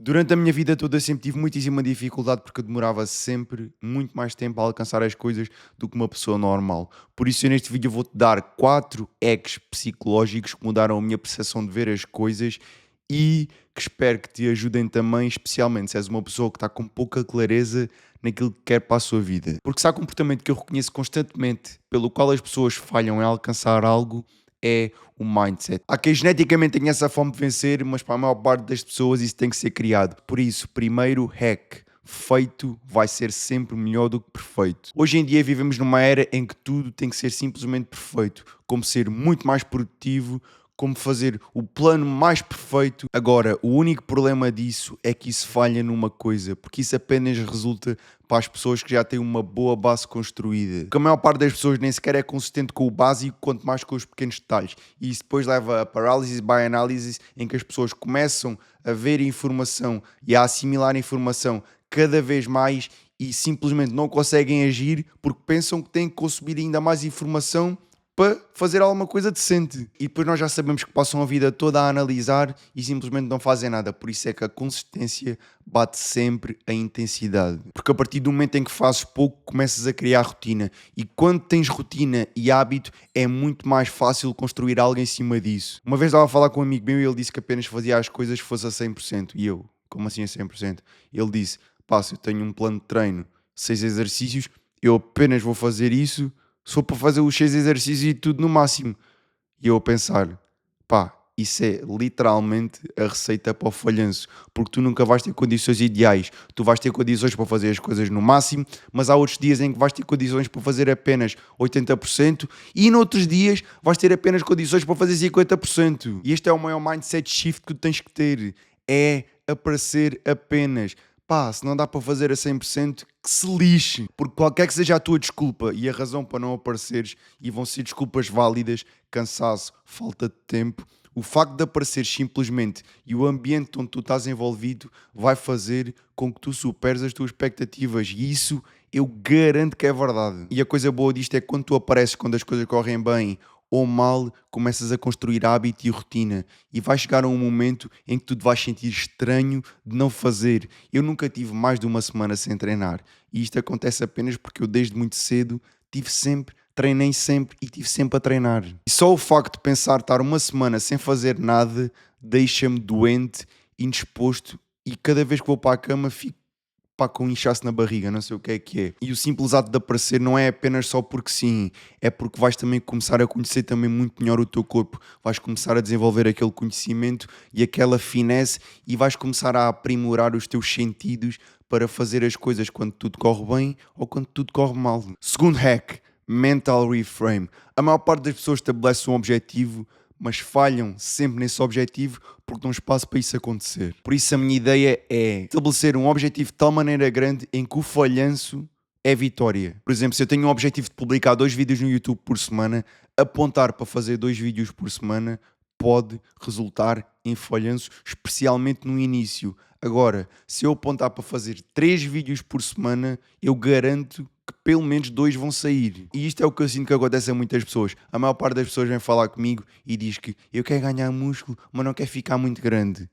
Durante a minha vida toda sempre tive muitíssima dificuldade porque eu demorava sempre muito mais tempo a alcançar as coisas do que uma pessoa normal. Por isso eu neste vídeo vou-te dar 4 hacks psicológicos que mudaram a minha percepção de ver as coisas e que espero que te ajudem também, especialmente se és uma pessoa que está com pouca clareza naquilo que quer para a sua vida. Porque se há comportamento que eu reconheço constantemente pelo qual as pessoas falham em alcançar algo, é o mindset. Há quem geneticamente tenha essa fome de vencer, mas para a maior parte das pessoas isso tem que ser criado. Por isso, primeiro hack: feito vai ser sempre melhor do que perfeito. Hoje em dia vivemos numa era em que tudo tem que ser simplesmente perfeito, como ser muito mais produtivo, como fazer o plano mais perfeito. Agora, o único problema disso é que isso falha numa coisa, porque isso apenas resulta para as pessoas que já têm uma boa base construída. Porque a maior parte das pessoas nem sequer é consistente com o básico, quanto mais com os pequenos detalhes. E isso depois leva a paralysis by analysis, em que as pessoas começam a ver informação e a assimilar informação cada vez mais e simplesmente não conseguem agir porque pensam que têm que consumir ainda mais informação para fazer alguma coisa decente. E depois nós já sabemos que passam a vida toda a analisar e simplesmente não fazem nada. Por isso é que a consistência bate sempre a intensidade. Porque a partir do momento em que fazes pouco, começas a criar rotina. E quando tens rotina e hábito, é muito mais fácil construir algo em cima disso. Uma vez estava a falar com um amigo meu e ele disse que apenas fazia as coisas que fosse a 100%. E eu, como assim a 100%? Ele disse, pá, se eu tenho um plano de treino, 6 exercícios, eu apenas vou fazer isso se for para fazer os 6 exercícios e tudo no máximo. E eu a pensar, pá, isso é literalmente a receita para o falhanço, porque tu nunca vais ter condições ideais, tu vais ter condições para fazer as coisas no máximo, mas há outros dias em que vais ter condições para fazer apenas 80% e noutros dias vais ter apenas condições para fazer 50%. E este é o maior mindset shift que tu tens que ter, é aparecer apenas. Pá, se não dá para fazer a 100%, que se lixe. Porque qualquer que seja a tua desculpa e a razão para não apareceres, e vão ser desculpas válidas, cansaço, falta de tempo, o facto de apareceres simplesmente e o ambiente onde tu estás envolvido vai fazer com que tu superes as tuas expectativas. E isso eu garanto que é verdade. E a coisa boa disto é que quando tu apareces, quando as coisas correm bem ou mal, começas a construir hábito e rotina e vai chegar a um momento em que tu te vais sentir estranho de não fazer. Eu nunca tive mais de uma semana sem treinar e isto acontece apenas porque eu desde muito cedo treinei sempre e tive sempre a treinar. E só o facto de pensar estar uma semana sem fazer nada deixa-me doente, indisposto e cada vez que vou para a cama fico pá, com um inchaço na barriga, não sei o que é que é. E o simples ato de aparecer não é apenas só porque sim, é porque vais também começar a conhecer também muito melhor o teu corpo, vais começar a desenvolver aquele conhecimento e aquela finesse e vais começar a aprimorar os teus sentidos para fazer as coisas quando tudo corre bem ou quando tudo corre mal. Segundo hack, mental reframe. A maior parte das pessoas estabelece um objetivo, mas falham sempre nesse objetivo porque dão espaço para isso acontecer. Por isso a minha ideia é estabelecer um objetivo de tal maneira grande em que o falhanço é vitória. Por exemplo, se eu tenho um objetivo de publicar 2 vídeos no YouTube por semana, apontar para fazer 2 vídeos por semana pode resultar em falhanço, especialmente no início. Agora, se eu apontar para fazer 3 vídeos por semana, eu garanto que pelo menos 2 vão sair. E isto é o que eu sinto que acontece a muitas pessoas. A maior parte das pessoas vem falar comigo e diz que eu quero ganhar músculo, mas não quero ficar muito grande.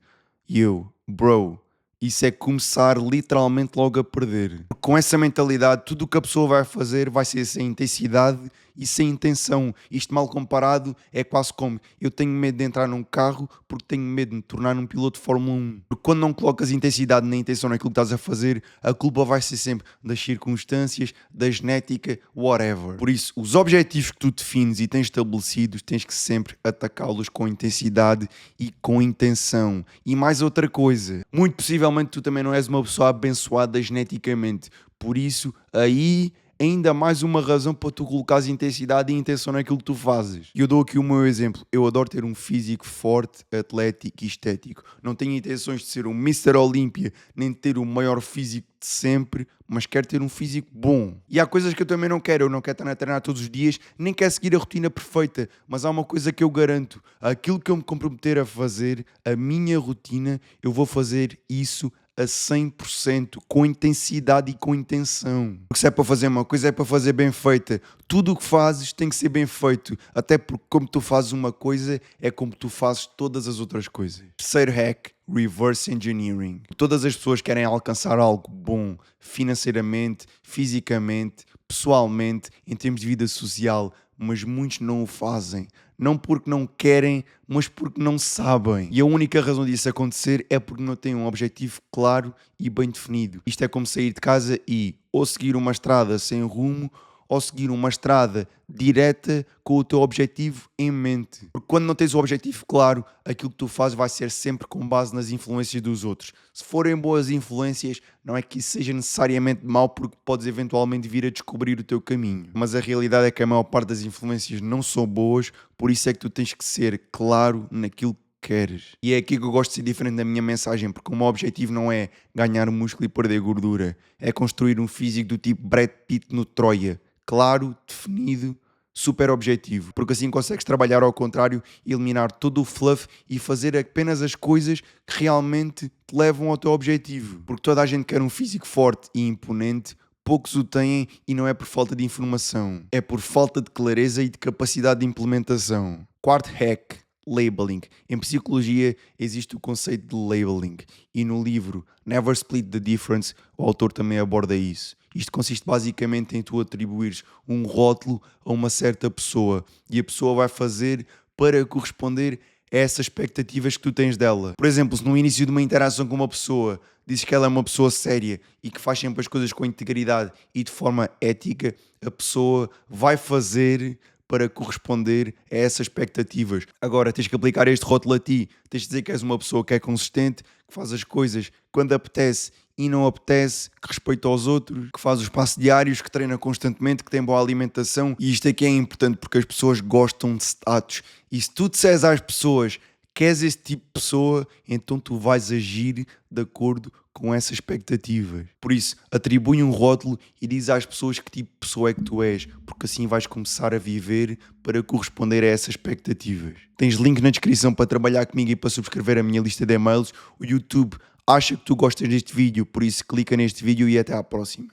E eu, bro, isso é começar literalmente logo a perder. Com essa mentalidade, tudo o que a pessoa vai fazer vai ser sem intensidade e sem intenção. Isto mal comparado é quase como eu tenho medo de entrar num carro porque tenho medo de me tornar um piloto de Fórmula 1. Porque quando não colocas intensidade nem intenção naquilo que estás a fazer, a culpa vai ser sempre das circunstâncias, da genética, whatever. Por isso, os objetivos que tu defines e tens estabelecidos, tens que sempre atacá-los com intensidade e com intenção. E mais outra coisa, muito possivelmente tu também não és uma pessoa abençoada geneticamente. Por isso, aí ainda mais uma razão para tu colocares intensidade e intenção naquilo que tu fazes. E eu dou aqui o meu exemplo. Eu adoro ter um físico forte, atlético e estético. Não tenho intenções de ser um Mr. Olímpia, nem de ter o maior físico de sempre, mas quero ter um físico bom. E há coisas que eu também não quero. Eu não quero estar a treinar todos os dias, nem quero seguir a rotina perfeita. Mas há uma coisa que eu garanto. Aquilo que eu me comprometer a fazer, a minha rotina, eu vou fazer isso a 100%, com intensidade e com intenção. Porque se é para fazer uma coisa, é para fazer bem feita. Tudo o que fazes tem que ser bem feito, até porque como tu fazes uma coisa, é como tu fazes todas as outras coisas. Terceiro hack, reverse engineering. Todas as pessoas querem alcançar algo bom, financeiramente, fisicamente, pessoalmente, em termos de vida social, mas muitos não o fazem. Não porque não querem, mas porque não sabem. E a única razão disso acontecer é porque não têm um objetivo claro e bem definido. Isto é como sair de casa e ou seguir uma estrada sem rumo, ou seguir uma estrada direta com o teu objetivo em mente. Porque quando não tens o objetivo claro, aquilo que tu fazes vai ser sempre com base nas influências dos outros. Se forem boas influências, não é que isso seja necessariamente mau, porque podes eventualmente vir a descobrir o teu caminho. Mas a realidade é que a maior parte das influências não são boas, por isso é que tu tens que ser claro naquilo que queres. E é aqui que eu gosto de ser diferente da minha mensagem, porque o meu objetivo não é ganhar músculo e perder gordura, é construir um físico do tipo Brad Pitt no Troia. Claro, definido, super objetivo, porque assim consegues trabalhar ao contrário, eliminar todo o fluff e fazer apenas as coisas que realmente te levam ao teu objetivo. Porque toda a gente quer um físico forte e imponente, poucos o têm e não é por falta de informação, é por falta de clareza e de capacidade de implementação. Quarto hack, labeling. Em psicologia existe o conceito de labeling e no livro Never Split the Difference o autor também aborda isso. Isto consiste basicamente em tu atribuires um rótulo a uma certa pessoa e a pessoa vai fazer para corresponder a essas expectativas que tu tens dela. Por exemplo, se no início de uma interação com uma pessoa dizes que ela é uma pessoa séria e que faz sempre as coisas com integridade e de forma ética, a pessoa vai fazer para corresponder a essas expectativas. Agora, tens que aplicar este rótulo a ti. Tens de dizer que és uma pessoa que é consistente, que faz as coisas quando apetece e não apetece, que respeita aos outros, que faz os passos diários, que treina constantemente, que tem boa alimentação. E isto aqui é importante porque as pessoas gostam de status. E se tu disseres às pessoas que és esse tipo de pessoa, então tu vais agir de acordo com essas expectativas. Por isso, atribui um rótulo e diz às pessoas que tipo de pessoa é que tu és, porque assim vais começar a viver para corresponder a essas expectativas. Tens link na descrição para trabalhar comigo e para subscrever a minha lista de e-mails. O YouTube acha que tu gostas deste vídeo, por isso clica neste vídeo e até à próxima.